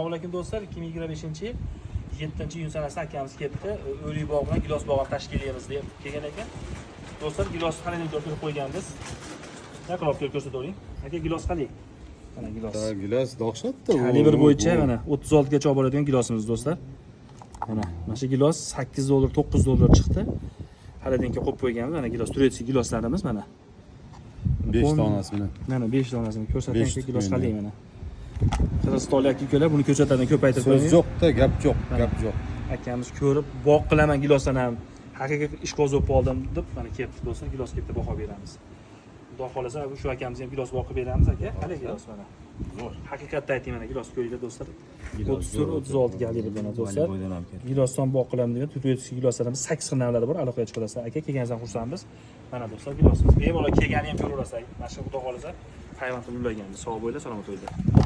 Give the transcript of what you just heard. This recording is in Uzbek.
Assalomu alaykum do'stlar. 2025-yil 7-iyun sanasida akamiz ketdi. O'lik bog' bilan gilos bog'ini tashkillaymiz deb kelgan ekan. Do'stlar, gilos qalin ko'rib qo'yganmiz. Yaqinroq kelib ko'rsatavering. Aka, gilos qalin. Mana gilos. Ha, gilos dahshatda. Kalibr bo'yicha mana 36 gacha olib boradigan gilosimiz do'stlar. Mana shu gilos $8, $9 chiqdi. Haladenga qo'yib qo'yganmiz. Mana gilos, turetsik giloslarimiz mana. 5 donasi bilan. Mana 5 donasini ko'rsatgan gilos qalin mana. Qirg'izistonlik ukalar buni ko'chatlardan ko'paytirib So'z yo'qda, gap yo'q, gap yo'q. Akamiz ko'rib, boq qilaman gilosdan ham haqiqiy ishqoz bo'lib qoldim deb mana kelibdi do'stlar, gilos kelib baho beramiz. Xudo xolasa shu akamizga ham gilos boqib beramiz aka. Qanday gilos mana? Zo'r. Haqiqatda ayting mana gilos ko'ringlar do'stlar. 34-36 kalibrdan do'stlar. Gilosdan boq qilaman degan turetsik giloslarimiz 8 xil navlari bor. Aloqaga chiqaverasizlar. Aka, kelganingizdan xursandmiz. Mana do'stlar, gilosimiz bemalol kelganini ham ko'raverasiz. Mana shu xudo xolasa hayvon qilib ulaganmiz. Sog' bo'linglar, salomat bo'linglar.